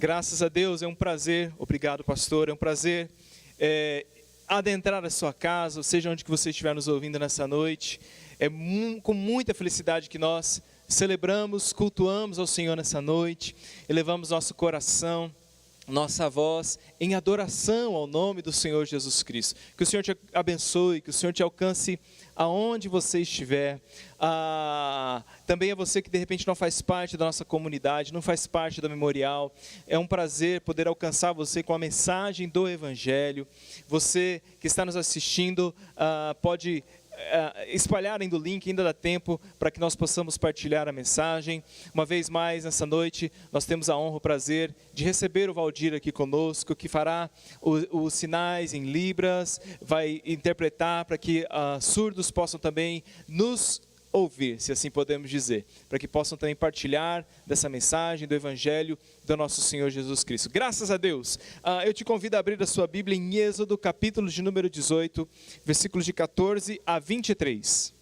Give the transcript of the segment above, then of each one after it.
Graças a Deus, é um prazer, obrigado pastor, é um prazer adentrar a sua casa, seja onde que você estiver nos ouvindo nessa noite. Com muita felicidade que nós celebramos, cultuamos ao Senhor nessa noite, elevamos nosso coração, nossa voz em adoração ao nome do Senhor Jesus Cristo. Que o Senhor te abençoe, que o Senhor te alcance aonde você estiver. Também a você que de repente não faz parte da nossa comunidade, não faz parte da Memorial. É um prazer poder alcançar você com a mensagem do Evangelho. Você que está nos assistindo pode espalharem do link, ainda dá tempo para que nós possamos partilhar a mensagem. Uma vez mais, nessa noite, nós temos a honra, o prazer de receber o Valdir aqui conosco, que fará os sinais em Libras, vai interpretar para que surdos possam também nos ouvir, se assim podemos dizer, para que possam também partilhar dessa mensagem do Evangelho do nosso Senhor Jesus Cristo. Graças a Deus. Eu te convido a abrir a sua Bíblia em Êxodo, capítulo de número 18, versículos de 14 a 23.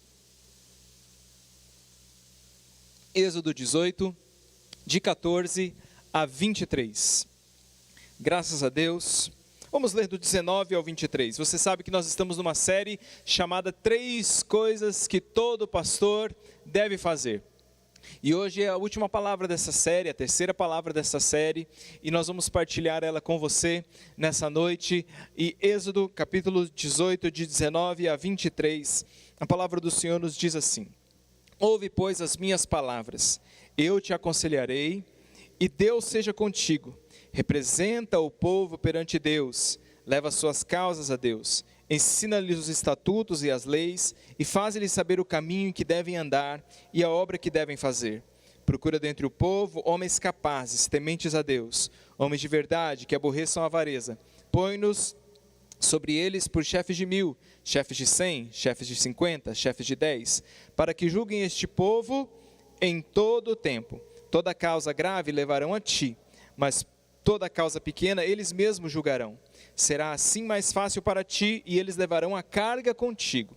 Êxodo 18, de 14 a 23. Graças a Deus. Vamos ler do 19 ao 23. Você sabe que nós estamos numa série chamada 3 coisas que todo pastor deve fazer. E hoje é a última palavra dessa série, a terceira palavra dessa série, e nós vamos partilhar ela com você nessa noite. E Êxodo capítulo 18, de 19 a 23, a palavra do Senhor nos diz assim: Ouve, pois, as minhas palavras, eu te aconselharei, e Deus seja contigo. Representa o povo perante Deus, leva suas causas a Deus, ensina-lhes os estatutos e as leis, e faz-lhes saber o caminho em que devem andar e a obra que devem fazer. Procura dentre o povo homens capazes, tementes a Deus, homens de verdade, que aborreçam a avareza. Põe-nos sobre eles por chefes de 1000, chefes de 100, chefes de 50, chefes de 10, para que julguem este povo em todo o tempo. Toda causa grave levarão a ti, mas toda causa pequena eles mesmos julgarão. Será assim mais fácil para ti, e eles levarão a carga contigo.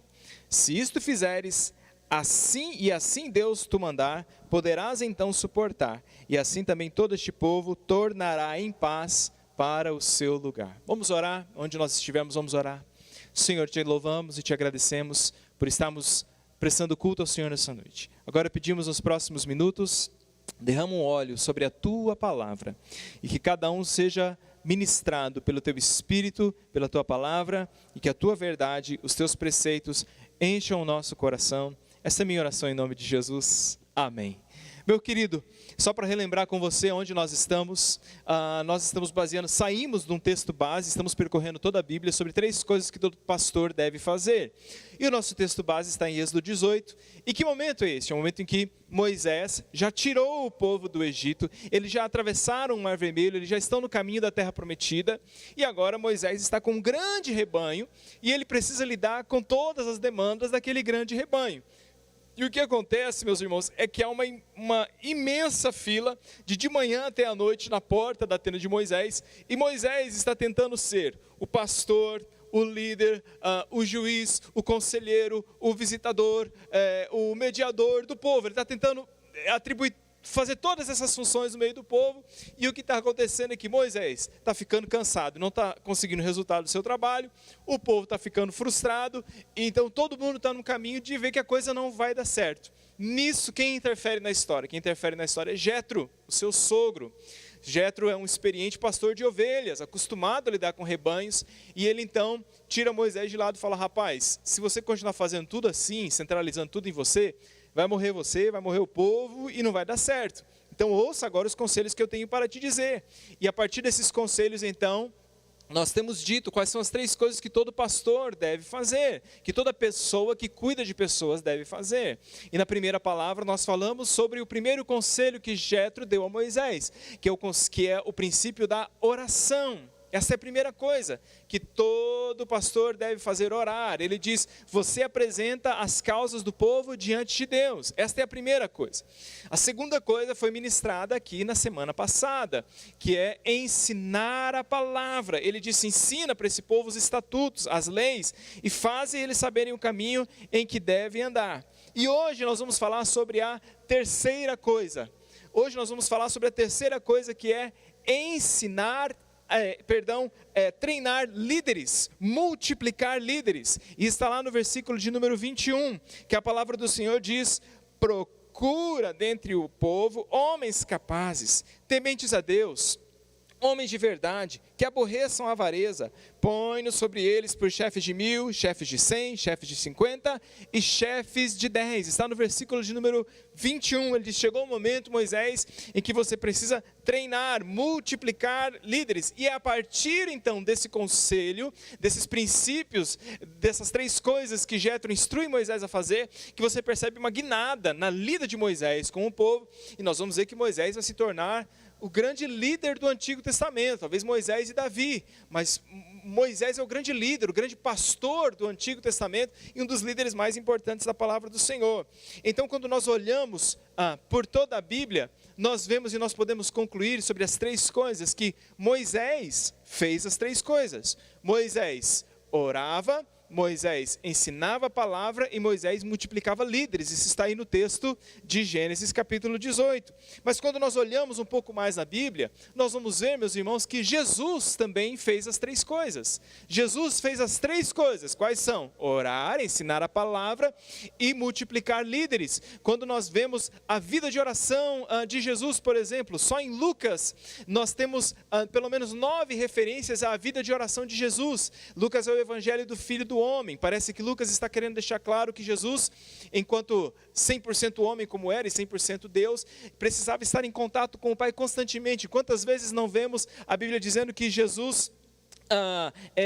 Se isto fizeres, assim Deus te mandar, poderás então suportar, e assim também todo este povo tornará em paz para o seu lugar. Vamos orar, onde nós estivermos, vamos orar. Senhor, te louvamos e te agradecemos por estarmos prestando culto ao Senhor nessa noite. Agora pedimos nos próximos minutos, derrama um óleo sobre a tua palavra, e que cada um seja ministrado pelo teu Espírito, pela tua palavra, e que a tua verdade, os teus preceitos encham o nosso coração. Essa é a minha oração em nome de Jesus. Amém. Meu querido, só para relembrar com você onde nós estamos saímos de um texto base, estamos percorrendo toda a Bíblia sobre 3 coisas que todo pastor deve fazer. E o nosso texto base está em Êxodo 18. E que momento é este? É o momento em que Moisés já tirou o povo do Egito, eles já atravessaram o Mar Vermelho, eles já estão no caminho da Terra Prometida, e agora Moisés está com um grande rebanho, e ele precisa lidar com todas as demandas daquele grande rebanho. E o que acontece, meus irmãos, é que há uma imensa fila de manhã até a noite na porta da tenda de Moisés, e Moisés está tentando ser o pastor, o líder, o juiz, o conselheiro, o visitador, o mediador do povo. Ele está tentando fazer todas essas funções no meio do povo, e o que está acontecendo é que Moisés está ficando cansado, não está conseguindo o resultado do seu trabalho, o povo está ficando frustrado, e então todo mundo está no caminho de ver que a coisa não vai dar certo. Nisso, quem interfere na história? Quem interfere na história é Jetro, o seu sogro. Jetro é um experiente pastor de ovelhas, acostumado a lidar com rebanhos, e ele então tira Moisés de lado e fala: rapaz, se você continuar fazendo tudo assim, centralizando tudo em você, vai morrer você, vai morrer o povo e não vai dar certo. Então ouça agora os conselhos que eu tenho para te dizer. E a partir desses conselhos então, nós temos dito quais são as 3 coisas que todo pastor deve fazer, que toda pessoa que cuida de pessoas deve fazer. E na primeira palavra nós falamos sobre o primeiro conselho que Jetro deu a Moisés, que é o princípio da oração. Essa é a primeira coisa que todo pastor deve fazer, orar. Ele diz: você apresenta as causas do povo diante de Deus. Esta é a primeira coisa. A segunda coisa foi ministrada aqui na semana passada, que é ensinar a palavra. Ele disse: ensina para esse povo os estatutos, as leis, e faze eles saberem o caminho em que devem andar. E hoje nós vamos falar sobre a terceira coisa. Hoje nós vamos falar sobre a terceira coisa, que é treinar líderes, multiplicar líderes. E está lá no versículo de número 21, que a palavra do Senhor diz: procura dentre o povo homens capazes, tementes a Deus, homens de verdade, que aborreçam a avareza, põe-nos sobre eles por chefes de 1000, chefes de 100, chefes de 50 e chefes de 10. Está no versículo de número 21, ele diz: chegou o momento, Moisés, em que você precisa treinar, multiplicar líderes. E é a partir então desse conselho, desses princípios, dessas 3 coisas que Jétro instrui Moisés a fazer, que você percebe uma guinada na lida de Moisés com o povo. E nós vamos ver que Moisés vai se tornar o grande líder do Antigo Testamento, talvez Moisés e Davi, mas Moisés é o grande líder, o grande pastor do Antigo Testamento e um dos líderes mais importantes da palavra do Senhor. Então, quando nós olhamos por toda a Bíblia, nós vemos e nós podemos concluir sobre as 3 coisas, que Moisés fez as 3 coisas. Moisés orava, Moisés ensinava a palavra e Moisés multiplicava líderes. Isso está aí no texto de Gênesis capítulo 18. Mas quando nós olhamos um pouco mais na Bíblia, nós vamos ver, meus irmãos, que Jesus também fez as 3 coisas. Jesus fez as 3 coisas. Quais são? Orar, ensinar a palavra e multiplicar líderes. Quando nós vemos a vida de oração de Jesus, por exemplo, só em Lucas, nós temos pelo menos 9 referências à vida de oração de Jesus. Lucas é o evangelho do Filho do Homem. Parece que Lucas está querendo deixar claro que Jesus, enquanto 100% homem como era e 100% Deus, precisava estar em contato com o Pai constantemente. Quantas vezes não vemos a Bíblia dizendo que Jesus,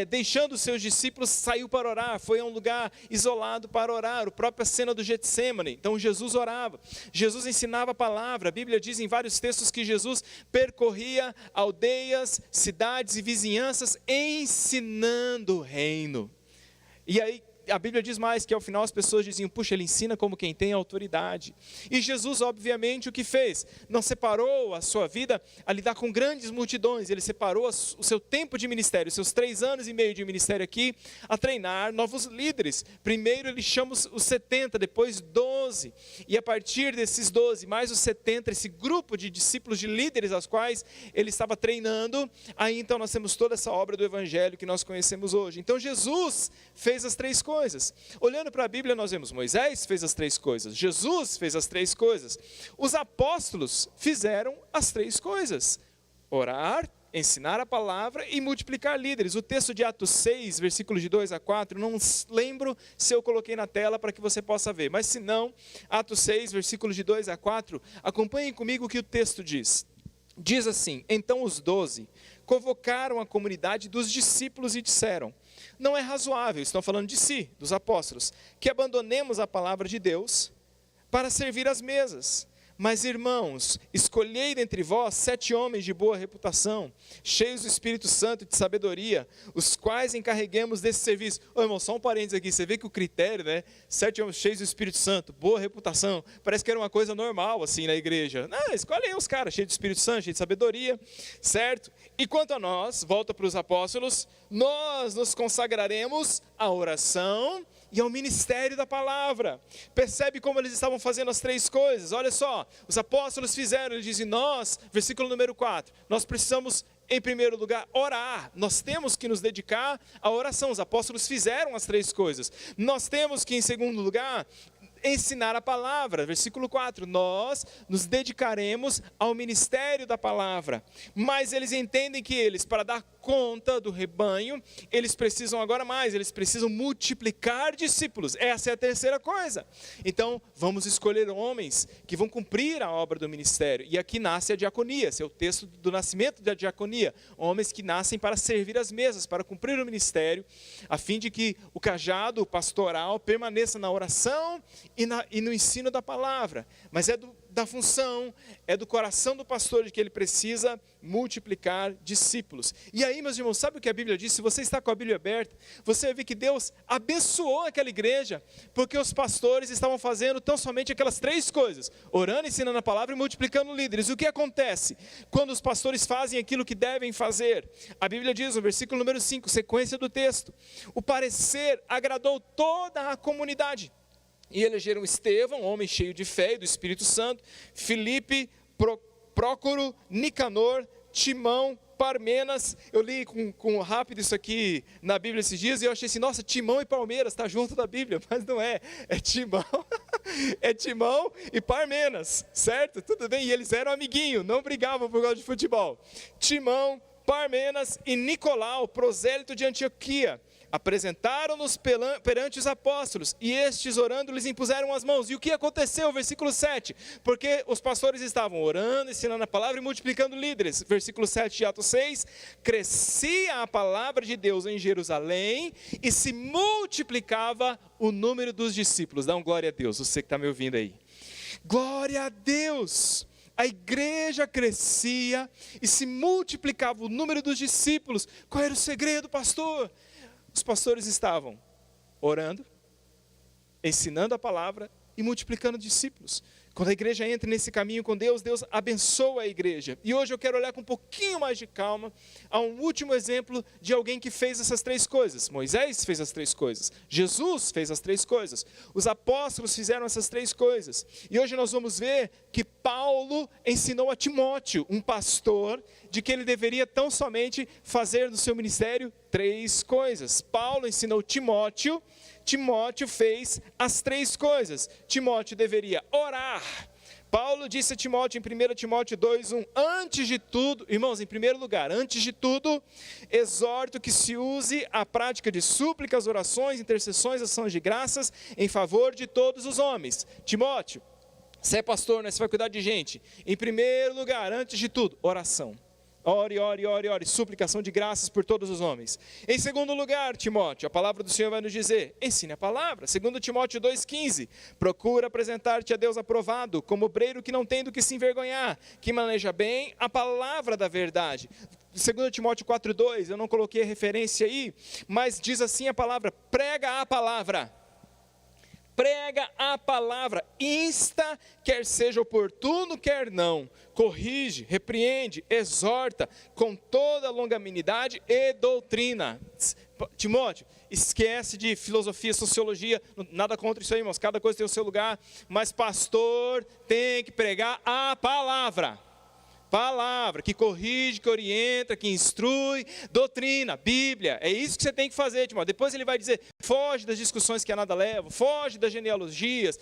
deixando os seus discípulos, saiu para orar, foi a um lugar isolado para orar, a própria cena do Getsêmani. Então Jesus orava, Jesus ensinava a palavra. A Bíblia diz em vários textos que Jesus percorria aldeias, cidades e vizinhanças, ensinando o reino. E aí a Bíblia diz mais, que ao final as pessoas diziam: puxa, ele ensina como quem tem autoridade. E Jesus, obviamente, o que fez? Não separou a sua vida a lidar com grandes multidões. Ele separou o seu tempo de ministério, os seus 3 anos e meio de ministério aqui, a treinar novos líderes. Primeiro ele chama os 70, depois 12. E a partir desses 12, mais os 70, esse grupo de discípulos, de líderes aos quais ele estava treinando, aí então nós temos toda essa obra do Evangelho que nós conhecemos hoje. Então Jesus fez as 3 coisas. Olhando para a Bíblia, nós vemos Moisés fez as 3 coisas, Jesus fez as 3 coisas, os apóstolos fizeram as 3 coisas: orar, ensinar a palavra e multiplicar líderes. O texto de Atos 6, versículos de 2 a 4, não lembro se eu coloquei na tela para que você possa ver, mas se não, Atos 6, versículos de 2 a 4, acompanhem comigo o que o texto diz. Diz assim: então os 12 convocaram a comunidade dos discípulos e disseram: não é razoável, estão falando de si, dos apóstolos, que abandonemos a palavra de Deus para servir às mesas. Mas irmãos, escolhei dentre vós 7 homens de boa reputação, cheios do Espírito Santo e de sabedoria, os quais encarreguemos desse serviço. Ô irmão, só um parênteses aqui, você vê que o critério, né? 7 homens cheios do Espírito Santo, boa reputação, parece que era uma coisa normal assim na igreja. Não, escolhe aí os caras, cheios do Espírito Santo, cheios de sabedoria, certo? E quanto a nós, volta para os apóstolos, nós nos consagraremos à oração e ao ministério da palavra. Percebe como eles estavam fazendo as 3 coisas? Olha só, os apóstolos fizeram, eles dizem: nós, versículo número 4, nós precisamos, em primeiro lugar, orar. Nós temos que nos dedicar à oração. Os apóstolos fizeram as 3 coisas. Nós temos que, em segundo lugar, ensinar a palavra. Versículo 4, nós nos dedicaremos ao ministério da palavra. Mas eles entendem que eles, para dar conta do rebanho, eles precisam agora mais, eles precisam multiplicar discípulos. Essa é a terceira coisa. Então, vamos escolher homens que vão cumprir a obra do ministério. E aqui nasce a diaconia, esse é o texto do nascimento da diaconia. Homens que nascem para servir as mesas, para cumprir o ministério, a fim de que o cajado pastoral permaneça na oração e no ensino da palavra. Mas é da função, é do coração do pastor de que ele precisa multiplicar discípulos. E aí, meus irmãos, sabe o que a Bíblia diz? Se você está com a Bíblia aberta, você vai ver que Deus abençoou aquela igreja, porque os pastores estavam fazendo tão somente aquelas 3 coisas: orando, ensinando a palavra e multiplicando líderes. O que acontece quando os pastores fazem aquilo que devem fazer? A Bíblia diz no versículo número 5, sequência do texto: o parecer agradou toda a comunidade. E elegeram Estevão, homem cheio de fé e do Espírito Santo, Filipe, Prócoro, Nicanor, Timão, Parmenas. Eu li com rápido isso aqui na Bíblia esses dias e eu achei assim, nossa, Timão e Palmeiras, está junto da Bíblia, mas não é, é Timão, é Timão e Parmenas, certo? Tudo bem, e eles eram amiguinhos, não brigavam por causa de futebol. Timão, Parmenas e Nicolau, prosélito de Antioquia, apresentaram-nos perante os apóstolos, e estes orando lhes impuseram as mãos. E o que aconteceu? Versículo 7, porque os pastores estavam orando, ensinando a palavra e multiplicando líderes. Versículo 7 de Atos 6, crescia a palavra de Deus em Jerusalém, e se multiplicava o número dos discípulos. Dá um glória a Deus, você que está me ouvindo aí. Glória a Deus! A igreja crescia e se multiplicava o número dos discípulos. Qual era o segredo, pastor? Os pastores estavam orando, ensinando a palavra e multiplicando discípulos. Quando a igreja entra nesse caminho com Deus, Deus abençoa a igreja. E hoje eu quero olhar com um pouquinho mais de calma a um último exemplo de alguém que fez essas três coisas. Moisés fez as três coisas. Jesus fez as três coisas. Os apóstolos fizeram essas três coisas. E hoje nós vamos ver que Paulo ensinou a Timóteo, um pastor, de que ele deveria tão somente fazer do seu ministério três coisas. Paulo ensinou Timóteo fez as três coisas. Timóteo deveria orar. Paulo disse a Timóteo em 1 Timóteo 2:1, antes de tudo, irmãos, em primeiro lugar, antes de tudo, exorto que se use a prática de súplicas, orações, intercessões, ações de graças, em favor de todos os homens. Timóteo, você é pastor, né? Você vai cuidar de gente. Em primeiro lugar, antes de tudo, oração. Ore, ore, ore, ore, suplicação de graças por todos os homens. Em segundo lugar, Timóteo, a palavra do Senhor vai nos dizer, ensine a palavra. 2 Timóteo 2,15, procura apresentar-te a Deus aprovado, como obreiro que não tem do que se envergonhar, que maneja bem a palavra da verdade. 2 Timóteo 4,2, eu não coloquei a referência aí, mas diz assim a palavra, prega a palavra. Prega a palavra, insta, quer seja oportuno, quer não, corrige, repreende, exorta, com toda longanimidade e doutrina. Timóteo, esquece de filosofia, sociologia, nada contra isso aí, irmãos, cada coisa tem o seu lugar, mas pastor tem que pregar a palavra. Palavra, que corrige, que orienta, que instrui, doutrina, Bíblia, é isso que você tem que fazer, Timóteo. Depois ele vai dizer, foge das discussões que a nada levam, foge das genealogias,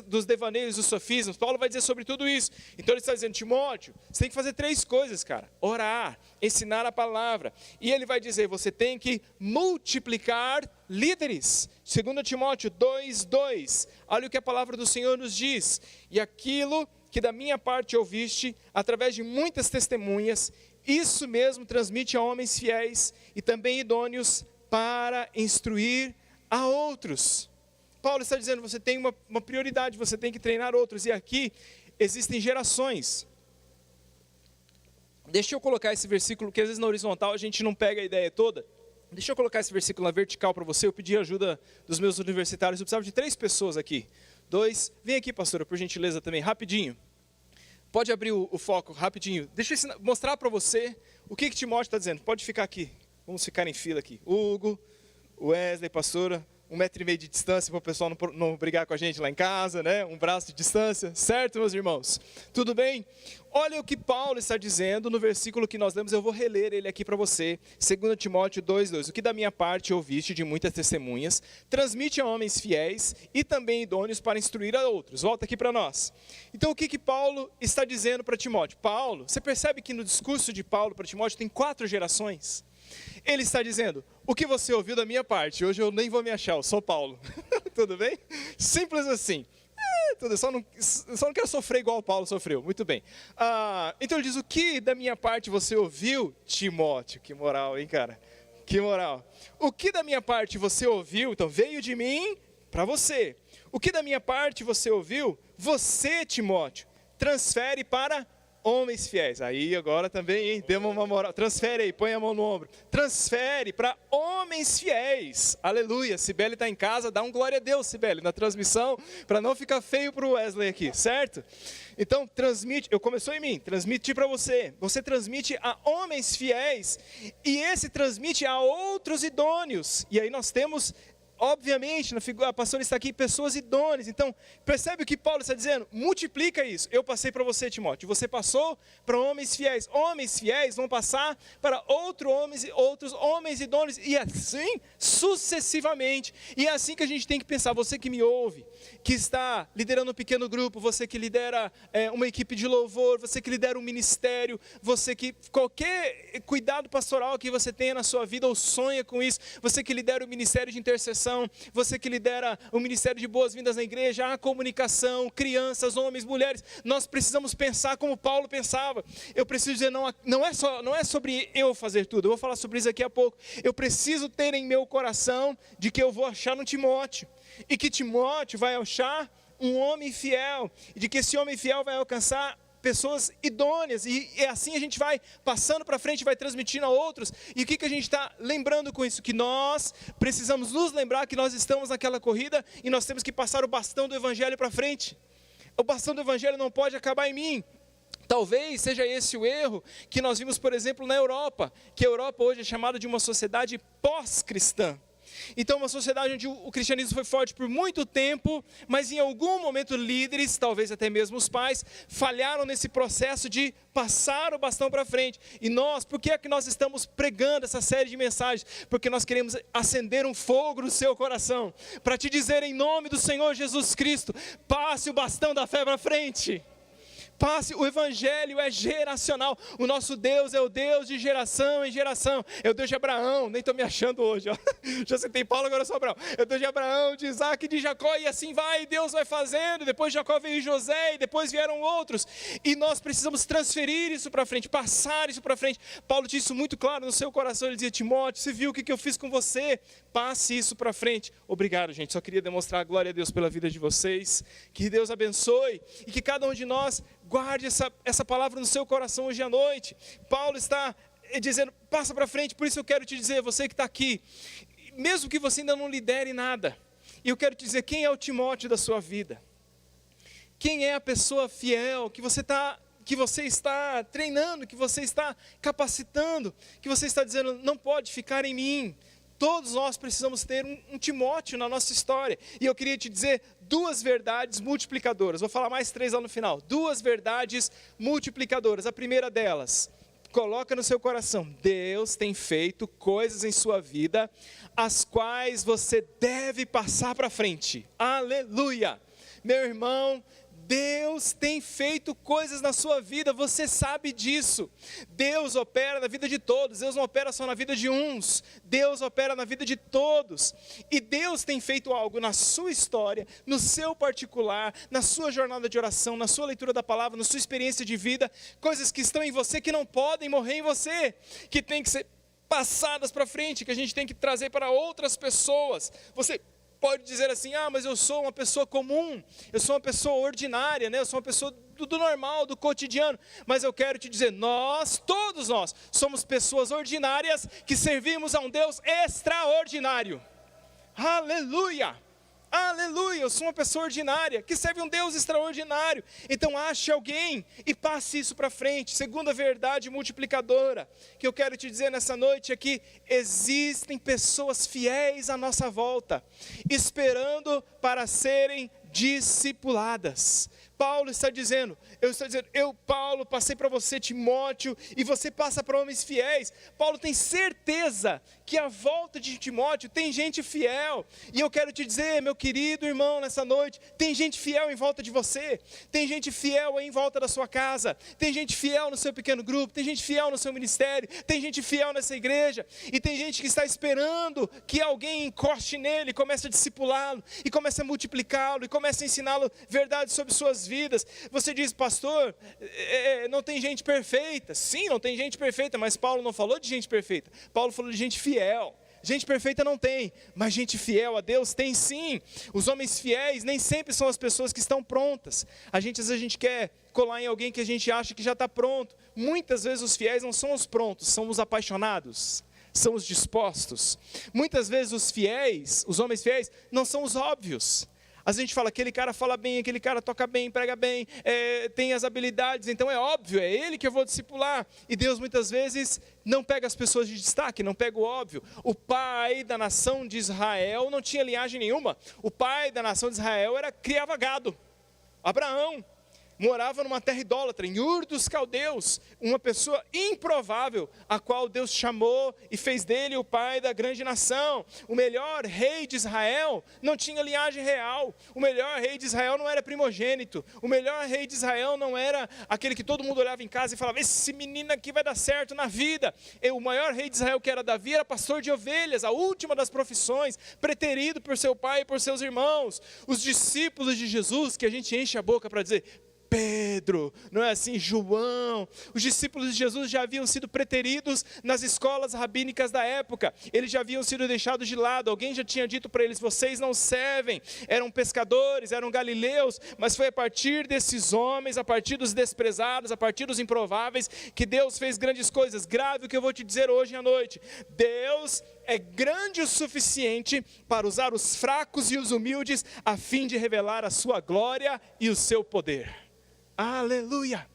dos devaneios, dos sofismas. Paulo vai dizer sobre tudo isso. Então ele está dizendo, Timóteo, você tem que fazer três coisas, cara, orar, ensinar a palavra, e ele vai dizer, você tem que multiplicar líderes. 2 Timóteo 2:2, olha o que a palavra do Senhor nos diz, e aquilo que da minha parte ouviste, através de muitas testemunhas, isso mesmo transmite a homens fiéis e também idôneos para instruir a outros. Paulo está dizendo, você tem uma prioridade, você tem que treinar outros, e aqui existem gerações. Deixa eu colocar esse versículo, que às vezes na horizontal a gente não pega a ideia toda. Deixa eu colocar esse versículo na vertical para você, eu pedi ajuda dos meus universitários, eu precisava de 3 pessoas aqui. 2, vem aqui pastora, por gentileza também, rapidinho. Pode abrir o foco rapidinho. Deixa eu mostrar para você o que Timóteo está dizendo. Pode ficar aqui. Vamos ficar em fila aqui. Hugo, Wesley, pastora, 1,5 metro de distância para o pessoal não brigar com a gente lá em casa, né? Um braço de distância, certo, meus irmãos? Tudo bem? Olha o que Paulo está dizendo no versículo que nós lemos, eu vou reler ele aqui para você. 2 Timóteo 2:2. O que da minha parte ouviste de muitas testemunhas, transmite a homens fiéis e também idôneos para instruir a outros. Volta aqui para nós. Então o que Paulo está dizendo para Timóteo? Paulo, você percebe que no discurso de Paulo para Timóteo tem 4 gerações? Ele está dizendo, o que você ouviu da minha parte, hoje eu nem vou me achar, eu sou Paulo. Tudo bem? Simples assim. Eu só não quero sofrer igual o Paulo sofreu. Muito bem. Então ele diz, o que da minha parte você ouviu, Timóteo? Que moral, hein, cara? Que moral. O que da minha parte você ouviu, então veio de mim para você. O que da minha parte você ouviu, você, Timóteo, transfere para homens fiéis. Aí agora também, hein? Demos uma moral. Transfere aí, põe a mão no ombro. Transfere para homens fiéis. Aleluia. Cibele está em casa, dá um glória a Deus, Cibele, na transmissão, para não ficar feio para o Wesley aqui, certo? Então, transmite, começou em mim, transmite para você. Você transmite a homens fiéis, e esse transmite a outros idôneos. E aí nós temos obviamente, a pastora está aqui, pessoas idôneas. Então, percebe o que Paulo está dizendo? Multiplica isso. Eu passei para você, Timóteo. Você passou para homens fiéis. Homens fiéis vão passar para outros homens idôneos. E assim, sucessivamente. E é assim que a gente tem que pensar. Você que me ouve, que está liderando um pequeno grupo, você que lidera uma equipe de louvor, você que lidera um ministério, você que qualquer cuidado pastoral que você tenha na sua vida ou sonha com isso, você que lidera o ministério de intercessão, você que lidera o ministério de boas-vindas na igreja, a comunicação, crianças, homens, mulheres, nós precisamos pensar como Paulo pensava. Eu preciso dizer, não é sobre eu fazer tudo, eu vou falar sobre isso daqui a pouco. Eu preciso ter em meu coração de que eu vou achar no Timóteo, e que Timóteo vai achar um homem fiel, e de que esse homem fiel vai alcançar pessoas idôneas, e assim a gente vai passando para frente, vai transmitindo a outros. E o que a gente está lembrando com isso? Que nós precisamos nos lembrar que nós estamos naquela corrida, e nós temos que passar o bastão do evangelho para frente. O bastão do evangelho não pode acabar em mim. Talvez seja esse o erro que nós vimos, por exemplo, na Europa, que a Europa hoje é chamada de uma sociedade pós-cristã. Então, uma sociedade onde o cristianismo foi forte por muito tempo, mas em algum momento líderes, talvez até mesmo os pais, falharam nesse processo de passar o bastão para frente. E nós, por que é que nós estamos pregando essa série de mensagens? Porque nós queremos acender um fogo no seu coração, para te dizer em nome do Senhor Jesus Cristo, passe o bastão da fé para frente. Passe, o evangelho é geracional. O nosso Deus é o Deus de geração em geração. É o Deus de Abraão, nem estou me achando hoje, ó. Já citei Paulo, agora eu sou Abraão. É o Deus de Abraão, de Isaac e de Jacó, e assim vai, e Deus vai fazendo. Depois Jacó veio José, e depois vieram outros. E nós precisamos transferir isso para frente, passar isso para frente. Paulo tinha isso muito claro no seu coração. Ele dizia, Timóteo, você viu o que eu fiz com você? Passe isso para frente. Obrigado, gente. Só queria demonstrar a glória a Deus pela vida de vocês. Que Deus abençoe, e que cada um de nós guarde essa palavra no seu coração hoje à noite. Paulo está dizendo, passa para frente. Por isso eu quero te dizer, você que está aqui, mesmo que você ainda não lidere nada, e eu quero te dizer, quem é o Timóteo da sua vida? Quem é a pessoa fiel que você está treinando, que você está capacitando, que você está dizendo, não pode ficar em mim? Todos nós precisamos ter um Timóteo na nossa história. E eu queria te dizer 2 verdades multiplicadoras. Vou falar mais 3 lá no final. 2 verdades multiplicadoras. A primeira delas, coloca no seu coração. Deus tem feito coisas em sua vida, as quais você deve passar para frente. Aleluia! Meu irmão, Deus tem feito coisas na sua vida, você sabe disso. Deus opera na vida de todos, Deus não opera só na vida de uns, Deus opera na vida de todos. E Deus tem feito algo na sua história, no seu particular, na sua jornada de oração, na sua leitura da palavra, na sua experiência de vida, coisas que estão em você que não podem morrer em você, que tem que ser passadas para frente, que a gente tem que trazer para outras pessoas. Você pode dizer assim, mas eu sou uma pessoa comum, eu sou uma pessoa ordinária, né? Eu sou uma pessoa do normal, do cotidiano, mas eu quero te dizer, todos nós, somos pessoas ordinárias que servimos a um Deus extraordinário. Aleluia! Aleluia, eu sou uma pessoa ordinária, que serve um Deus extraordinário. Então ache alguém e passe isso para frente. Segunda verdade multiplicadora, que eu quero te dizer nessa noite é que existem pessoas fiéis à nossa volta, esperando para serem discipuladas. Paulo está dizendo, eu Paulo, passei para você, Timóteo, e você passa para homens fiéis. Paulo tem certeza que à volta de Timóteo tem gente fiel, e eu quero te dizer, meu querido irmão, nessa noite, tem gente fiel em volta de você, tem gente fiel em volta da sua casa, tem gente fiel no seu pequeno grupo, tem gente fiel no seu ministério, tem gente fiel nessa igreja, e tem gente que está esperando que alguém encoste nele, comece a discipulá-lo, e comece a multiplicá-lo, e comece a ensiná-lo verdades sobre suas vidas. Você diz, pastor, não tem gente perfeita. Sim, não tem gente perfeita, mas Paulo não falou de gente perfeita, Paulo falou de gente fiel. Gente perfeita não tem, mas gente fiel a Deus tem sim. Os homens fiéis nem sempre são as pessoas que estão prontas. Às vezes a gente quer colar em alguém que a gente acha que já está pronto. Muitas vezes os fiéis não são os prontos, são os apaixonados, são os dispostos. Muitas vezes os fiéis, os homens fiéis, não são os óbvios. Às vezes a gente fala, aquele cara fala bem, aquele cara toca bem, prega bem, tem as habilidades, então é óbvio, é ele que eu vou discipular. E Deus muitas vezes não pega as pessoas de destaque, não pega o óbvio. O pai da nação de Israel não tinha linhagem nenhuma. O pai da nação de Israel criava gado. Abraão morava numa terra idólatra, em Ur dos Caldeus, uma pessoa improvável, a qual Deus chamou e fez dele o pai da grande nação. O melhor rei de Israel não tinha linhagem real, o melhor rei de Israel não era primogênito, o melhor rei de Israel não era aquele que todo mundo olhava em casa e falava, esse menino aqui vai dar certo na vida. O maior rei de Israel, que era Davi, era pastor de ovelhas, a última das profissões, preterido por seu pai e por seus irmãos. Os discípulos de Jesus, que a gente enche a boca para dizer, Pedro, não é assim, João, os discípulos de Jesus já haviam sido preteridos nas escolas rabínicas da época, eles já haviam sido deixados de lado, alguém já tinha dito para eles, vocês não servem, eram pescadores, eram galileus, mas foi a partir desses homens, a partir dos desprezados, a partir dos improváveis, que Deus fez grandes coisas. Grave o que eu vou te dizer hoje à noite, Deus é grande o suficiente para usar os fracos e os humildes, a fim de revelar a sua glória e o seu poder. Aleluia!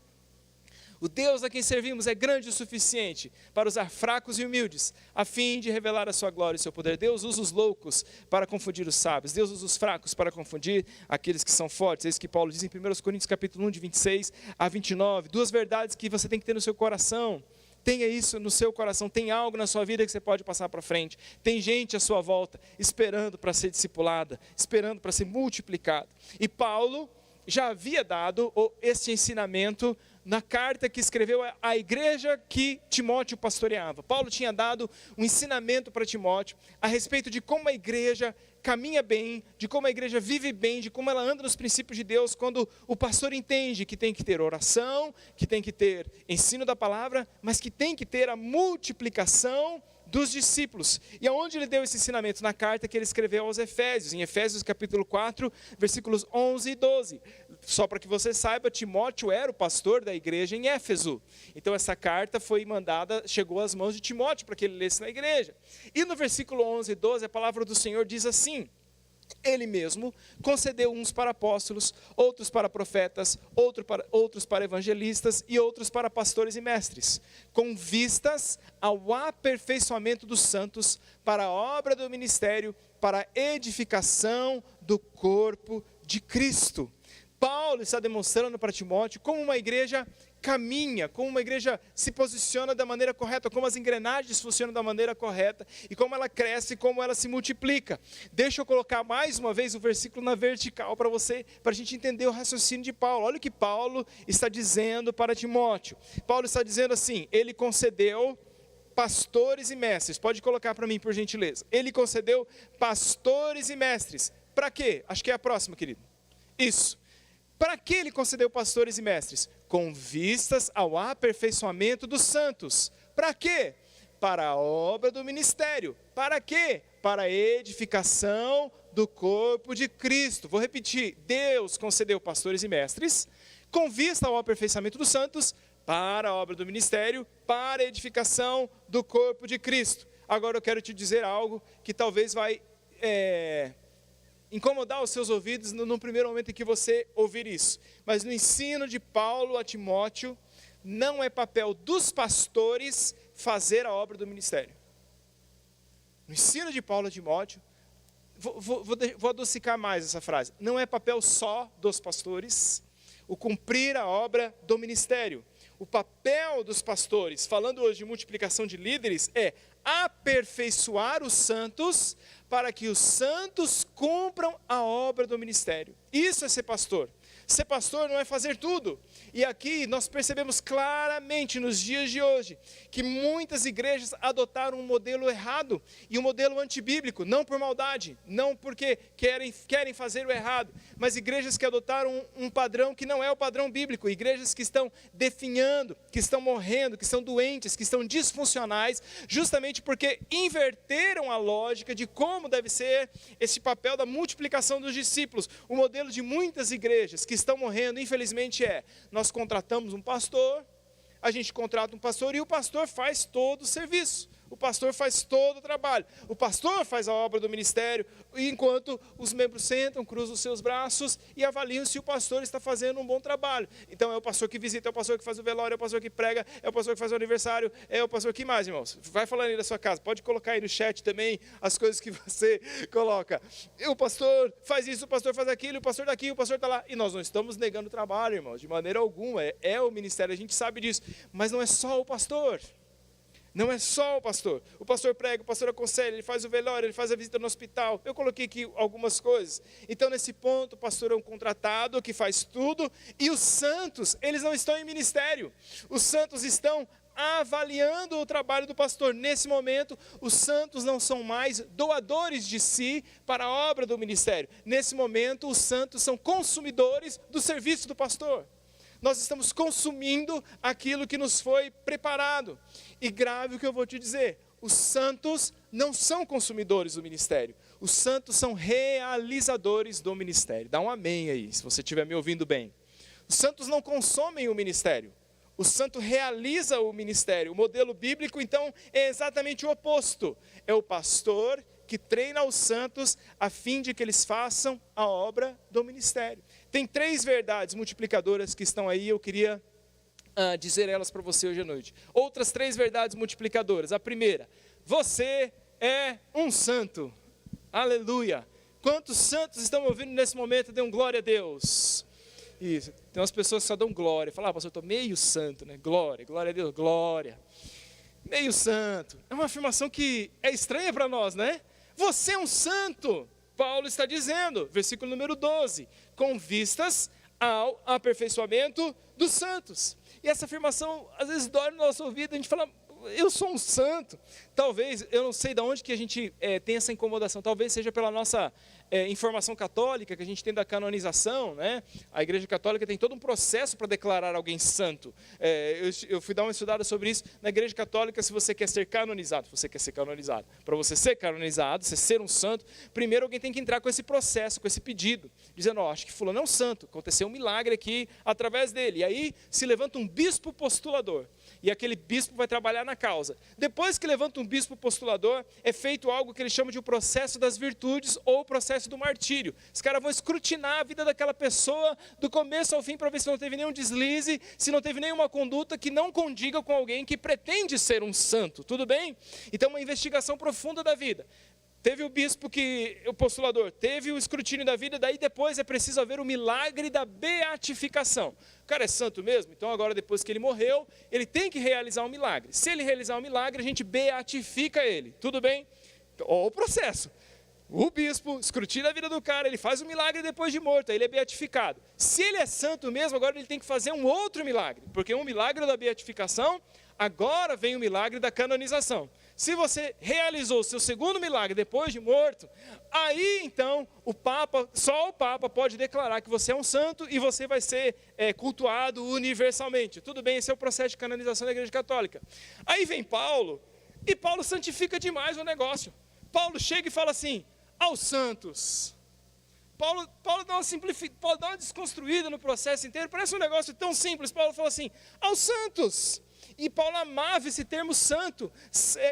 O Deus a quem servimos é grande o suficiente para usar fracos e humildes, a fim de revelar a sua glória e o seu poder. Deus usa os loucos para confundir os sábios. Deus usa os fracos para confundir aqueles que são fortes. É isso que Paulo diz em 1 Coríntios capítulo 1, de 26 a 29. Duas verdades que você tem que ter no seu coração. Tenha isso no seu coração, tem algo na sua vida que você pode passar para frente. Tem gente à sua volta esperando para ser discipulada, esperando para ser multiplicada. E Paulo já havia dado esse ensinamento na carta que escreveu à igreja que Timóteo pastoreava. Paulo tinha dado um ensinamento para Timóteo a respeito de como a igreja caminha bem, de como a igreja vive bem, de como ela anda nos princípios de Deus, quando o pastor entende que tem que ter oração, que tem que ter ensino da palavra, mas que tem que ter a multiplicação dos discípulos. E aonde ele deu esse ensinamento? Na carta que ele escreveu aos Efésios, em Efésios capítulo 4, versículos 11 e 12. Só para que você saiba, Timóteo era o pastor da igreja em Éfeso. Então essa carta foi mandada, chegou às mãos de Timóteo para que ele lesse na igreja. E no versículo 11 e 12, a palavra do Senhor diz assim: Ele mesmo concedeu uns para apóstolos, outros para profetas, outros para evangelistas e outros para pastores e mestres, com vistas ao aperfeiçoamento dos santos, para a obra do ministério, para a edificação do corpo de Cristo. Paulo está demonstrando para Timóteo como uma igreja caminha, como uma igreja se posiciona da maneira correta, como as engrenagens funcionam da maneira correta, e como ela cresce, como ela se multiplica. Deixa eu colocar mais uma vez o versículo na vertical para você, para a gente entender o raciocínio de Paulo. Olha o que Paulo está dizendo para Timóteo. Paulo está dizendo assim, ele concedeu pastores e mestres. Pode colocar para mim, por gentileza. Ele concedeu pastores e mestres. Para quê? Acho que é a próxima, querido. Isso. Para que ele concedeu pastores e mestres? Com vistas ao aperfeiçoamento dos santos. Para quê? Para a obra do ministério. Para quê? Para a edificação do corpo de Cristo. Vou repetir. Deus concedeu pastores e mestres com vista ao aperfeiçoamento dos santos, para a obra do ministério, para a edificação do corpo de Cristo. Agora eu quero te dizer algo que talvez vai incomodar os seus ouvidos no primeiro momento em que você ouvir isso. Mas no ensino de Paulo a Timóteo, não é papel dos pastores fazer a obra do ministério. No ensino de Paulo a Timóteo, vou adocicar mais essa frase, não é papel só dos pastores o cumprir a obra do ministério. O papel dos pastores, falando hoje de multiplicação de líderes, é aperfeiçoar os santos, para que os santos cumpram a obra do ministério. Isso é ser pastor. Ser pastor não é fazer tudo. E aqui nós percebemos claramente nos dias de hoje que muitas igrejas adotaram um modelo errado e um modelo antibíblico, não por maldade, não porque querem fazer o errado, mas igrejas que adotaram um padrão que não é o padrão bíblico, igrejas que estão definhando, que estão morrendo, que estão doentes, que estão disfuncionais, justamente porque inverteram a lógica de como deve ser esse papel da multiplicação dos discípulos. O modelo de muitas igrejas que estão morrendo, infelizmente, nós contratamos um pastor, a gente contrata um pastor e o pastor faz todo o serviço. O pastor faz todo o trabalho. O pastor faz a obra do ministério, enquanto os membros sentam, cruzam os seus braços e avaliam se o pastor está fazendo um bom trabalho. Então é o pastor que visita, é o pastor que faz o velório, é o pastor que prega, é o pastor que faz o aniversário, é o pastor que mais, irmãos? Vai falando aí da sua casa, pode colocar aí no chat também as coisas que você coloca. O pastor faz isso, o pastor faz aquilo, o pastor daqui, o pastor está lá. E nós não estamos negando o trabalho, irmãos, de maneira alguma. É o ministério, a gente sabe disso. Mas não é só o pastor. Não é só o pastor. O pastor prega, o pastor aconselha, ele faz o velório, ele faz a visita no hospital. Eu coloquei aqui algumas coisas. Então, nesse ponto, o pastor é um contratado que faz tudo. E os santos, eles não estão em ministério. Os santos estão avaliando o trabalho do pastor. Nesse momento, os santos não são mais doadores de si para a obra do ministério. Nesse momento, os santos são consumidores do serviço do pastor. Nós estamos consumindo aquilo que nos foi preparado. E grave o que eu vou te dizer, os santos não são consumidores do ministério. Os santos são realizadores do ministério. Dá um amém aí, se você estiver me ouvindo bem. Os santos não consomem o ministério. O santo realiza o ministério. O modelo bíblico, então, é exatamente o oposto. É o pastor que treina os santos a fim de que eles façam a obra do ministério. Tem 3 verdades multiplicadoras que estão aí, eu queria dizer elas para você hoje à noite. Outras 3 verdades multiplicadoras. A primeira, você é um santo. Aleluia. Quantos santos estão me ouvindo nesse momento? Dê um glória a Deus. Isso, tem umas pessoas que só dão glória. Falam, pastor, eu estou meio santo, né? Glória, glória a Deus, glória. Meio santo. É uma afirmação que é estranha para nós, né? Você é um santo. Paulo está dizendo, versículo número 12, com vistas ao aperfeiçoamento dos santos. E essa afirmação, às vezes, dói no nosso ouvido, a gente fala, eu sou um santo. Talvez, eu não sei de onde que a gente tem essa incomodação, talvez seja pela nossa informação católica, que a gente tem da canonização, né? A Igreja Católica tem todo um processo para declarar alguém santo. Eu fui dar uma estudada sobre isso. Na Igreja Católica, se você quer ser canonizado, para você ser canonizado, você ser um santo, primeiro alguém tem que entrar com esse processo, com esse pedido, dizendo, acho que fulano é um santo, aconteceu um milagre aqui através dele. E aí se levanta um bispo postulador, e aquele bispo vai trabalhar na causa. Depois que levanta um bispo postulador, é feito algo que eles chamam de o processo das virtudes ou o processo do martírio. Os caras vão escrutinar a vida daquela pessoa do começo ao fim para ver se não teve nenhum deslize, se não teve nenhuma conduta que não condiga com alguém que pretende ser um santo, tudo bem? Então uma investigação profunda da vida. Teve o bispo o postulador, teve o escrutínio da vida, daí depois é preciso haver o milagre da beatificação. O cara é santo mesmo? Então agora depois que ele morreu, ele tem que realizar um milagre. Se ele realizar um milagre, a gente beatifica ele, tudo bem? Olha o processo. O bispo escrutina a vida do cara, ele faz um milagre depois de morto, aí ele é beatificado. Se ele é santo mesmo, agora ele tem que fazer um outro milagre, porque um milagre da beatificação, agora vem o milagre da canonização. Se você realizou o seu segundo milagre depois de morto, aí então só o Papa pode declarar que você é um santo e você vai ser cultuado universalmente. Tudo bem, esse é o processo de canonização da Igreja Católica. Aí vem Paulo, e Paulo santifica demais o negócio. Paulo chega e fala assim, aos santos. Paulo dá uma desconstruída no processo inteiro, parece um negócio tão simples. Paulo fala assim, aos santos. E Paulo amava esse termo santo.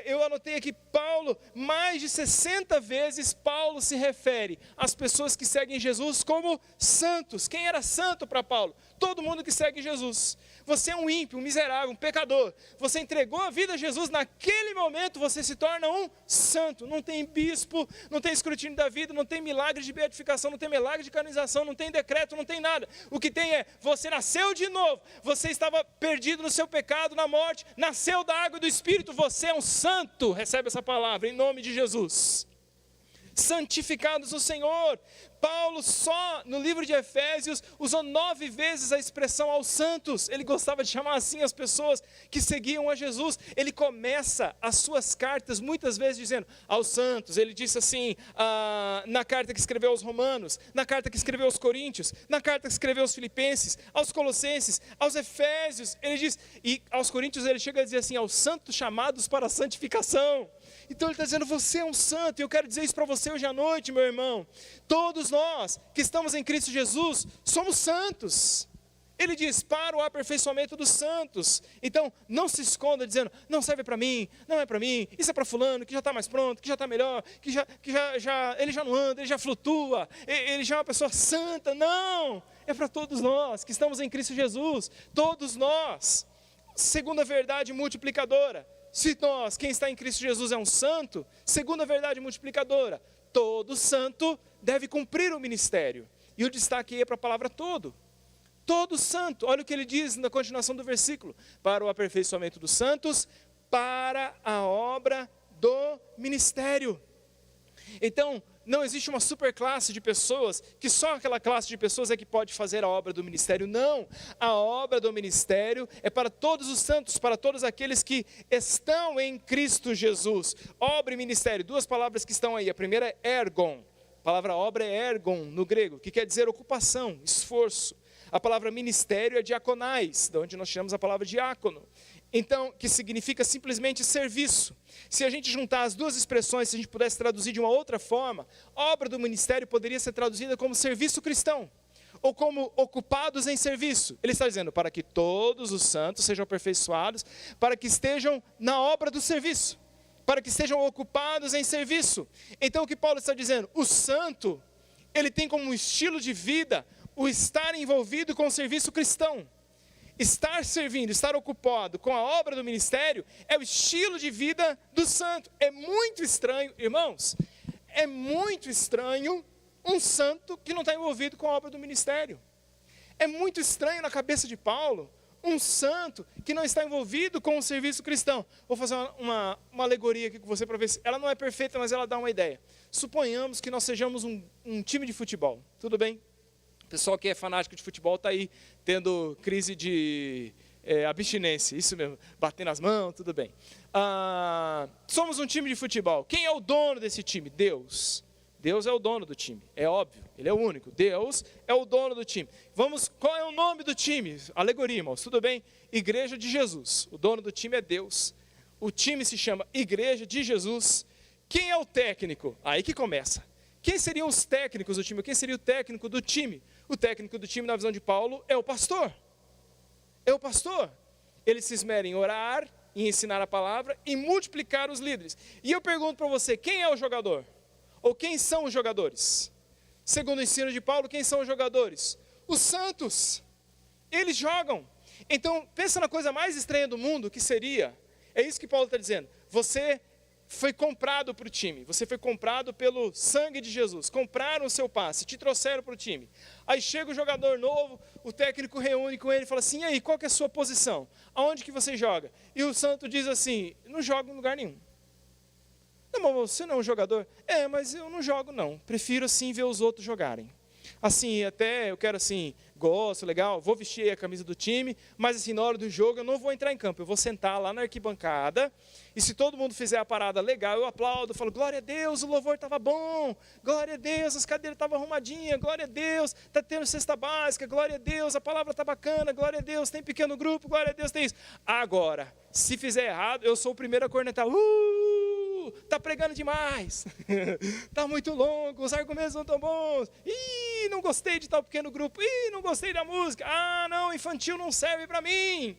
Eu anotei aqui, Paulo, mais de 60 vezes Paulo se refere às pessoas que seguem Jesus como santos. Quem era santo para Paulo? Todo mundo que segue Jesus. Você é um ímpio, um miserável, um pecador. Você entregou a vida a Jesus, naquele momento você se torna um santo. Não tem bispo, não tem escrutínio da vida, não tem milagre de beatificação, não tem milagre de canonização, não tem decreto, não tem nada. O que tem é, você nasceu de novo, você estava perdido no seu pecado, na morte, nasceu da água e do Espírito, você é um santo. Recebe essa palavra em nome de Jesus. Santificados no Senhor. Paulo só no livro de Efésios usou 9 vezes a expressão aos santos. Ele gostava de chamar assim as pessoas que seguiam a Jesus. Ele começa as suas cartas muitas vezes dizendo aos santos. Ele disse assim na carta que escreveu aos Romanos, na carta que escreveu aos Coríntios, na carta que escreveu aos Filipenses, aos Colossenses, aos Efésios. Ele diz, e aos Coríntios ele chega a dizer assim, aos santos chamados para a santificação. Então ele está dizendo, você é um santo, e eu quero dizer isso para você hoje à noite, meu irmão. Todos nós que estamos em Cristo Jesus, somos santos. Ele diz, para o aperfeiçoamento dos santos. Então, não se esconda dizendo, não serve para mim, não é para mim, isso é para fulano, que já está mais pronto, que já está melhor, ele já não anda, ele já flutua, ele já é uma pessoa santa. Não, é para todos nós que estamos em Cristo Jesus, todos nós. Segunda verdade multiplicadora, se nós, quem está em Cristo Jesus é um santo, segunda verdade multiplicadora, todo santo deve cumprir o ministério. E o destaque aí é para a palavra todo. Todo santo, olha o que ele diz na continuação do versículo, para o aperfeiçoamento dos santos, para a obra do ministério. Então, não existe uma superclasse de pessoas, que só aquela classe de pessoas é que pode fazer a obra do ministério. Não, a obra do ministério é para todos os santos, para todos aqueles que estão em Cristo Jesus. Obra e ministério, duas palavras que estão aí. A primeira é ergon, a palavra obra é ergon no grego, que quer dizer ocupação, esforço. A palavra ministério é diaconais, de onde nós chamamos a palavra diácono. Então, que significa simplesmente serviço. Se a gente juntar as duas expressões, se a gente pudesse traduzir de uma outra forma, obra do ministério poderia ser traduzida como serviço cristão, ou como ocupados em serviço. Ele está dizendo, para que todos os santos sejam aperfeiçoados, para que estejam na obra do serviço, para que estejam ocupados em serviço. Então, o que Paulo está dizendo? O santo, ele tem como estilo de vida o estar envolvido com o serviço cristão. Estar servindo, estar ocupado com a obra do ministério é o estilo de vida do santo. É muito estranho, irmãos, é muito estranho um santo que não está envolvido com a obra do ministério. É muito estranho na cabeça de Paulo um santo que não está envolvido com o serviço cristão. Vou fazer uma alegoria aqui com você para ver se ela não é perfeita, mas ela dá uma ideia. Suponhamos que nós sejamos um time de futebol, tudo bem? O pessoal que é fanático de futebol está aí tendo crise de abstinência, isso mesmo, batendo as mãos, tudo bem. Somos um time de futebol. Quem é o dono desse time? Deus. Deus é o dono do time, é óbvio, Ele é o único. Deus é o dono do time. Qual é o nome do time? Alegoria, irmãos, tudo bem? Igreja de Jesus. O dono do time é Deus. O time se chama Igreja de Jesus. Quem é o técnico? Aí que começa. Quem seriam os técnicos do time? Quem seria o técnico do time? O técnico do time, na visão de Paulo, é o pastor. É o pastor. Ele se esmera em orar, em ensinar a palavra e multiplicar os líderes. E eu pergunto para você, quem é o jogador? Ou quem são os jogadores? Segundo o ensino de Paulo, quem são os jogadores? Os santos. Eles jogam. Então, pensa na coisa mais estranha do mundo, que seria, é isso que Paulo está dizendo, você foi comprado para o time, você foi comprado pelo sangue de Jesus, compraram o seu passe, te trouxeram para o time. Aí chega o jogador novo, o técnico reúne com ele e fala assim, e aí, qual que é a sua posição? Aonde que você joga? E o santo diz assim, não jogo em lugar nenhum. Não, mas você não é um jogador? Mas eu não jogo não, prefiro assim ver os outros jogarem. Assim, até eu quero assim, gosto, legal, vou vestir a camisa do time, mas assim, na hora do jogo eu não vou entrar em campo, eu vou sentar lá na arquibancada, e se todo mundo fizer a parada legal, eu aplaudo, falo, glória a Deus, o louvor estava bom, glória a Deus, as cadeiras estavam arrumadinhas, glória a Deus, está tendo cesta básica, glória a Deus, a palavra está bacana, glória a Deus, tem pequeno grupo, glória a Deus, tem isso. Agora, se fizer errado, eu sou o primeiro a cornetar, está pregando demais, está muito longo, os argumentos não estão bons, não gostei de tal pequeno grupo, não gostei da música, não, infantil não serve para mim.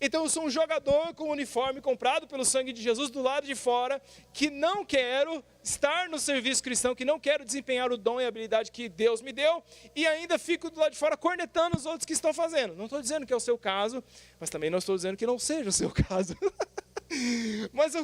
Então eu sou um jogador com o uniforme comprado pelo sangue de Jesus do lado de fora, que não quero estar no serviço cristão, que não quero desempenhar o dom e a habilidade que Deus me deu, e ainda fico do lado de fora cornetando os outros que estão fazendo. Não estou dizendo que é o seu caso, mas também não estou dizendo que não seja o seu caso. Mas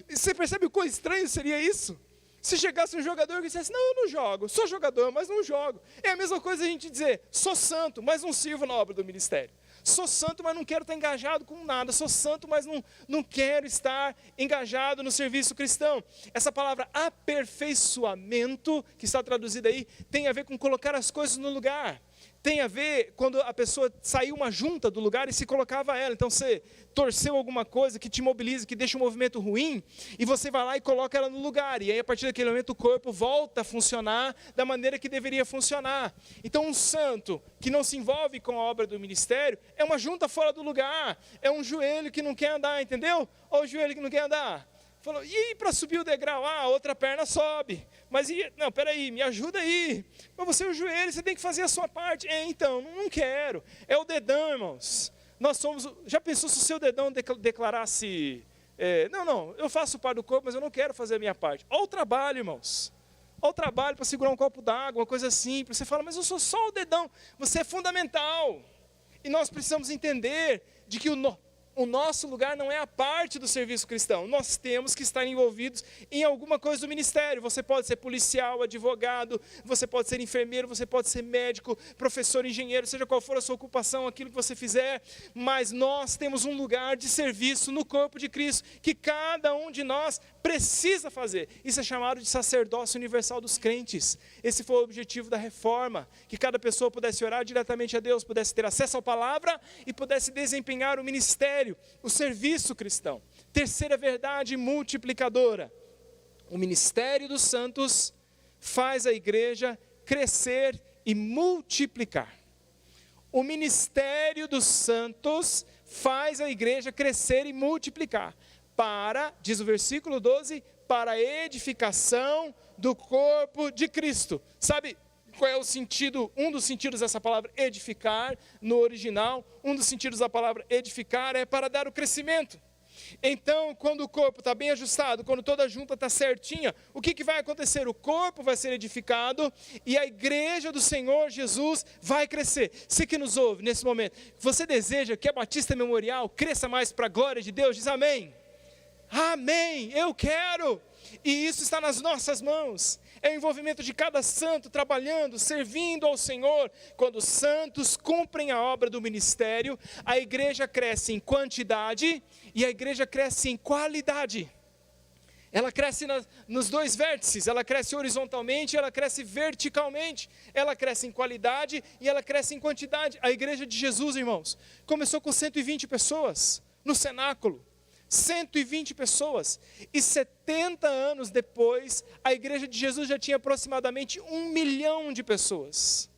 você percebe o quão estranho seria isso? Se chegasse um jogador que dissesse, não, eu não jogo, sou jogador, mas não jogo. É a mesma coisa a gente dizer, sou santo, mas não sirvo na obra do ministério. Sou santo, mas não quero estar engajado com nada. Sou santo, mas não quero estar engajado no serviço cristão. Essa palavra aperfeiçoamento, que está traduzida aí, tem a ver com colocar as coisas no lugar. Tem a ver quando a pessoa saiu uma junta do lugar e se colocava ela. Então você torceu alguma coisa que te mobiliza, que deixa um movimento ruim, e você vai lá e coloca ela no lugar. E aí a partir daquele momento o corpo volta a funcionar da maneira que deveria funcionar. Então um santo que não se envolve com a obra do ministério é uma junta fora do lugar. É um joelho que não quer andar, entendeu? Ou o joelho que não quer andar. Falou, e para subir o degrau? A outra perna sobe. mas não, peraí, me ajuda aí. Mas você é o joelho, você tem que fazer a sua parte. Então, não quero. É o dedão, irmãos. Nós somos, já pensou se o seu dedão declarasse, não, eu faço parte do corpo, mas eu não quero fazer a minha parte. Olha o trabalho, irmãos. Olha o trabalho para segurar um copo d'água, uma coisa simples. Você fala, mas eu sou só o dedão. Você é fundamental. E nós precisamos entender de que o nosso lugar não é a parte do serviço cristão. Nós temos que estar envolvidos em alguma coisa do ministério. Você pode ser policial, advogado, você pode ser enfermeiro, você pode ser médico, professor, engenheiro, seja qual for a sua ocupação, aquilo que você fizer. Mas nós temos um lugar de serviço no corpo de Cristo, que cada um de nós precisa fazer. Isso é chamado de sacerdócio universal dos crentes. Esse foi o objetivo da reforma, que cada pessoa pudesse orar diretamente a Deus, pudesse ter acesso à palavra e pudesse desempenhar o ministério, o serviço cristão. Terceira verdade multiplicadora: o ministério dos santos faz a igreja crescer e multiplicar. O ministério dos santos faz a igreja crescer e multiplicar. Diz o versículo 12, para a edificação do corpo de Cristo. Sabe qual é o sentido, um dos sentidos dessa palavra edificar no original? Um dos sentidos da palavra edificar é para dar o crescimento. Então, quando o corpo está bem ajustado, quando toda a junta está certinha, o que vai acontecer? O corpo vai ser edificado e a igreja do Senhor Jesus vai crescer. Você que nos ouve nesse momento, você deseja que a Batista Memorial cresça mais para a glória de Deus? Diz amém. Amém, eu quero, e isso está nas nossas mãos. É o envolvimento de cada santo trabalhando, servindo ao Senhor. Quando os santos cumprem a obra do ministério, a igreja cresce em quantidade e a igreja cresce em qualidade. Ela cresce nos dois vértices, ela cresce horizontalmente, ela cresce verticalmente. Ela cresce em qualidade e ela cresce em quantidade. A igreja de Jesus, irmãos, começou com 120 pessoas no cenáculo. 120 pessoas, e 70 anos depois, a igreja de Jesus já tinha aproximadamente 1 milhão de pessoas.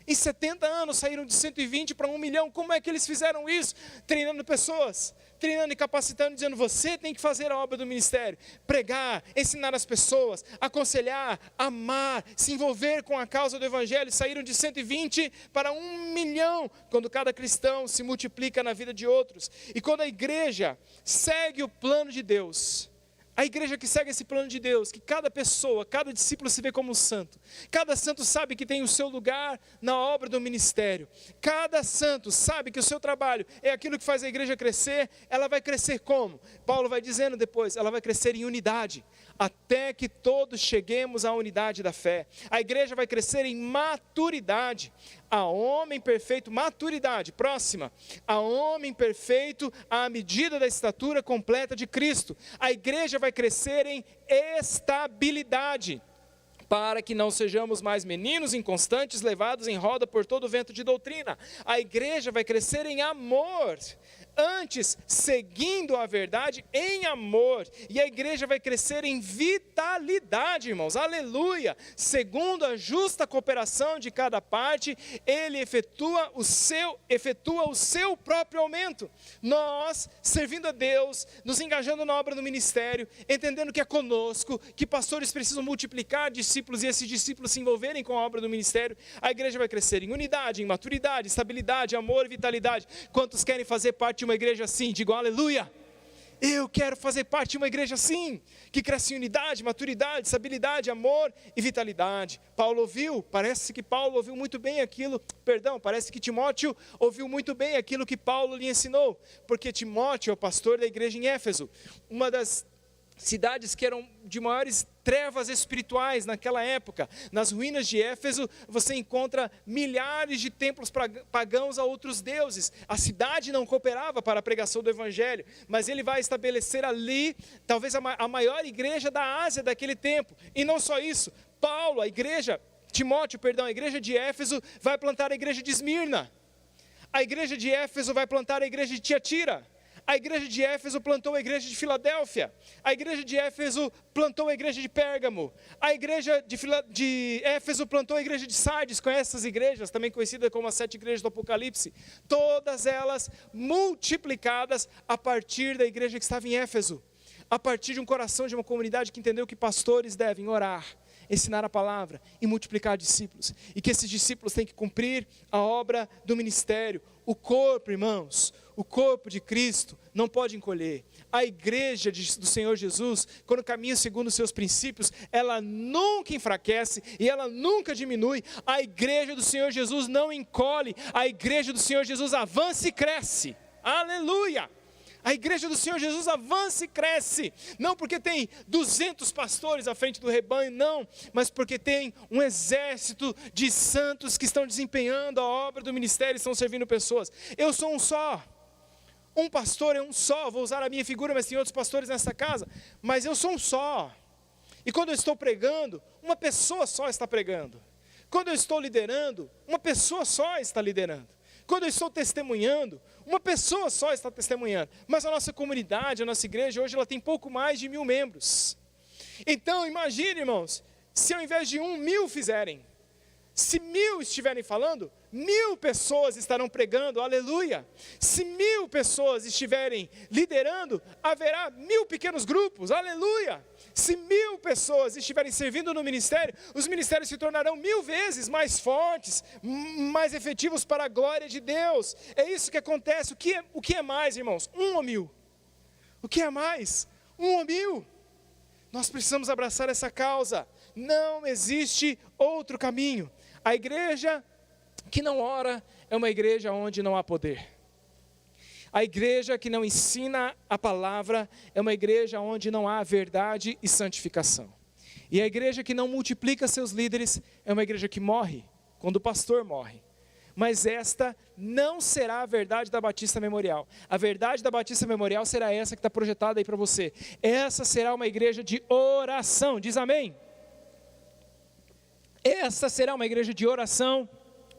Em 70 anos saíram de 120 para 1 milhão. Como é que eles fizeram isso? Treinando pessoas, treinando e capacitando, dizendo, você tem que fazer a obra do ministério, pregar, ensinar as pessoas, aconselhar, amar, se envolver com a causa do evangelho. Saíram de 120 para 1 milhão, quando cada cristão se multiplica na vida de outros. E quando a igreja segue o plano de Deus, a igreja que segue esse plano de Deus, que cada pessoa, cada discípulo se vê como um santo. Cada santo sabe que tem o seu lugar na obra do ministério. Cada santo sabe que o seu trabalho é aquilo que faz a igreja crescer. Ela vai crescer como? Paulo vai dizendo depois, ela vai crescer em unidade, até que todos cheguemos à unidade da fé. A igreja vai crescer em maturidade. A homem perfeito, maturidade, próxima, a homem perfeito à medida da estatura completa de Cristo. A igreja vai crescer em estabilidade, para que não sejamos mais meninos inconstantes, levados em roda por todo o vento de doutrina. A igreja vai crescer em amor, antes seguindo a verdade em amor, e a igreja vai crescer em vitalidade, irmãos, aleluia, segundo a justa cooperação de cada parte, ele efetua o seu próprio aumento. Nós, servindo a Deus, nos engajando na obra do ministério, entendendo que é conosco, que pastores precisam multiplicar discípulos, e esses discípulos se envolverem com a obra do ministério, a igreja vai crescer em unidade, em maturidade, estabilidade, amor e vitalidade. Quantos querem fazer parte de uma igreja assim? Digam aleluia. Eu quero fazer parte de uma igreja assim, que cresce em unidade, maturidade, estabilidade, amor e vitalidade. Parece que Timóteo ouviu muito bem aquilo que Paulo lhe ensinou, porque Timóteo é o pastor da igreja em Éfeso, uma das cidades que eram de maiores trevas espirituais naquela época. Nas ruínas de Éfeso você encontra milhares de templos pagãos a outros deuses. A cidade não cooperava para a pregação do evangelho, mas ele vai estabelecer ali talvez a maior igreja da Ásia daquele tempo. E não só isso, a igreja de Éfeso vai plantar a igreja de Esmirna. A igreja de Éfeso vai plantar a igreja de Tiatira. A igreja de Éfeso plantou a igreja de Filadélfia. A igreja de Éfeso plantou a igreja de Pérgamo. A igreja de Éfeso plantou a igreja de Sardes. Conhece essas igrejas, também conhecidas como as 7 igrejas do Apocalipse? Todas elas multiplicadas a partir da igreja que estava em Éfeso. A partir de um coração de uma comunidade que entendeu que pastores devem orar, ensinar a palavra e multiplicar discípulos. E que esses discípulos têm que cumprir a obra do ministério. O corpo, irmãos, o corpo de Cristo não pode encolher. A igreja do Senhor Jesus, quando caminha segundo os seus princípios, ela nunca enfraquece e ela nunca diminui. A igreja do Senhor Jesus não encolhe. A igreja do Senhor Jesus avança e cresce. Aleluia! A igreja do Senhor Jesus avança e cresce, não porque tem 200 pastores à frente do rebanho, não, mas porque tem um exército de santos que estão desempenhando a obra do ministério e estão servindo pessoas. Eu sou um só, um pastor é um só, vou usar a minha figura, mas tem outros pastores nessa casa, mas eu sou um só. E quando eu estou pregando, uma pessoa só está pregando. Quando eu estou liderando, uma pessoa só está liderando. Quando eu estou testemunhando, uma pessoa só está testemunhando. Mas a nossa comunidade, a nossa igreja, hoje ela tem pouco mais de 1000 membros. Então, imagine, irmãos, se ao invés de 1000 fizerem, se 1000 estiverem falando, 1000 pessoas estarão pregando, aleluia. Se 1000 pessoas estiverem liderando, haverá 1000 pequenos grupos, aleluia. Se 1000 pessoas estiverem servindo no ministério, os ministérios se tornarão 1000 vezes mais fortes, mais efetivos para a glória de Deus. É isso que acontece. O que é mais, irmãos? 1 ou 1000? O que é mais? 1 ou 1000? Nós precisamos abraçar essa causa. Não existe outro caminho. A igreja que não ora é uma igreja onde não há poder. A igreja que não ensina a palavra é uma igreja onde não há verdade e santificação. E a igreja que não multiplica seus líderes é uma igreja que morre quando o pastor morre. Mas esta não será a verdade da Batista Memorial. A verdade da Batista Memorial será essa que está projetada aí para você. Essa será uma igreja de oração. Diz amém? Esta será uma igreja de oração.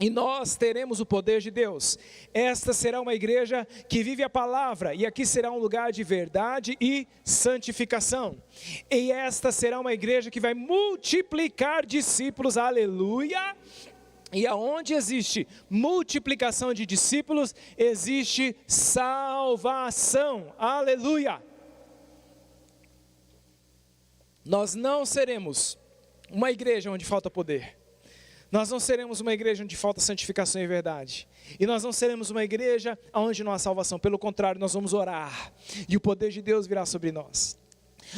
E nós teremos o poder de Deus. Esta será uma igreja que vive a palavra. E aqui será um lugar de verdade e santificação. E esta será uma igreja que vai multiplicar discípulos. Aleluia! E aonde existe multiplicação de discípulos, existe salvação. Aleluia! Nós não seremos uma igreja onde falta poder. Nós não seremos uma igreja onde falta santificação e verdade. E nós não seremos uma igreja onde não há salvação. Pelo contrário, nós vamos orar. E o poder de Deus virá sobre nós.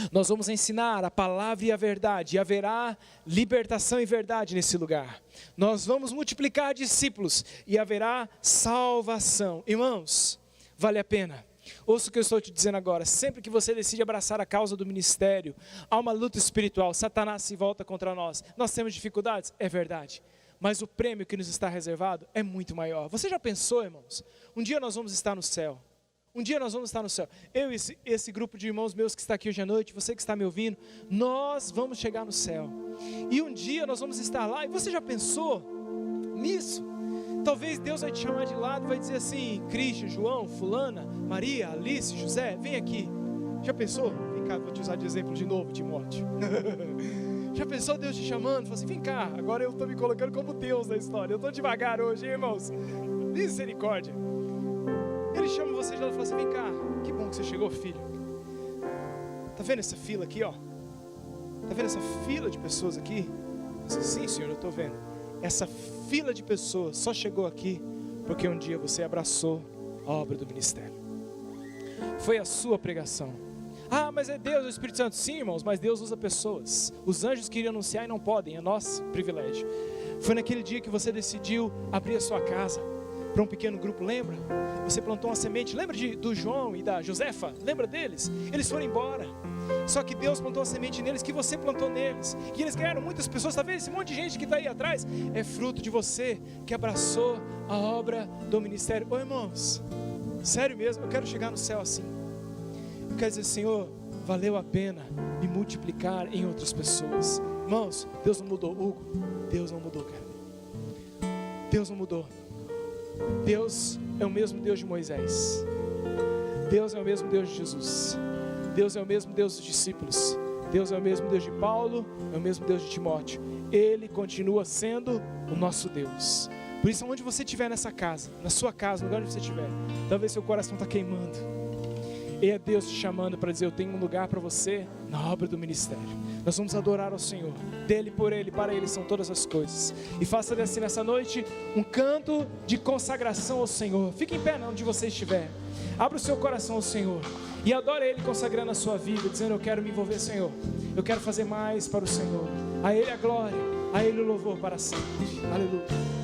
Nós vamos ensinar a palavra e a verdade. E haverá libertação e verdade nesse lugar. Nós vamos multiplicar discípulos. E haverá salvação. Irmãos, vale a pena. Ouça o que eu estou te dizendo agora. Sempre que você decide abraçar a causa do ministério, há uma luta espiritual. Satanás se volta contra nós. Nós temos dificuldades? É verdade. Mas o prêmio que nos está reservado é muito maior. Você já pensou, irmãos? Um dia nós vamos estar no céu. Um dia nós vamos estar no céu. Eu e esse grupo de irmãos meus que está aqui hoje à noite, você que está me ouvindo, nós vamos chegar no céu. E um dia nós vamos estar lá. E você já pensou nisso? Talvez Deus vai te chamar de lado e vai dizer assim: Cristian, João, fulana, Maria, Alice, José, vem aqui. Já pensou? Vem cá, vou te usar de exemplo de novo, Timóteo. Já pensou Deus te chamando? Fala assim: vem cá, agora eu estou me colocando como Deus na história. Eu estou devagar hoje, hein, irmãos? Misericórdia. Ele chama você de lado e fala assim: vem cá, que bom que você chegou, filho. Tá vendo essa fila aqui, ó? Tá vendo essa fila de pessoas aqui? Sim, senhor, eu estou vendo. Essa fila de pessoas só chegou aqui porque um dia você abraçou a obra do ministério. Foi a sua pregação. Ah, mas é Deus, é o Espírito Santo. Sim, irmãos, mas Deus usa pessoas. Os anjos queriam anunciar e não podem, é nosso privilégio. Foi naquele dia que você decidiu abrir a sua casa para um pequeno grupo, lembra? Você plantou uma semente, lembra do João e da Josefa? Lembra deles? Eles foram embora. Só que Deus plantou a semente neles, que você plantou neles. E eles ganharam muitas pessoas. Tá vendo esse monte de gente que está aí atrás? É fruto de você que abraçou a obra do ministério. Ô irmãos, sério mesmo, eu quero chegar no céu assim. Eu quero dizer: Senhor, valeu a pena me multiplicar em outras pessoas. Irmãos, Deus não mudou. Hugo, Deus não mudou, cara. Deus não mudou. Deus é o mesmo Deus de Moisés. Deus é o mesmo Deus de Jesus. Deus é o mesmo Deus dos discípulos. Deus é o mesmo Deus de Paulo, é o mesmo Deus de Timóteo. Ele continua sendo o nosso Deus. Por isso, onde você estiver nessa casa, na sua casa, no lugar onde você estiver, talvez seu coração está queimando. E é Deus te chamando para dizer: eu tenho um lugar para você na obra do ministério. Nós vamos adorar ao Senhor. Dele, por Ele, para Ele são todas as coisas. E faça desse nessa noite um canto de consagração ao Senhor. Fique em pé onde você estiver. Abra o seu coração ao Senhor e adore Ele, consagrando a sua vida, dizendo: eu quero me envolver, Senhor. Eu quero fazer mais para o Senhor. A Ele a glória, a Ele o louvor para sempre. Aleluia.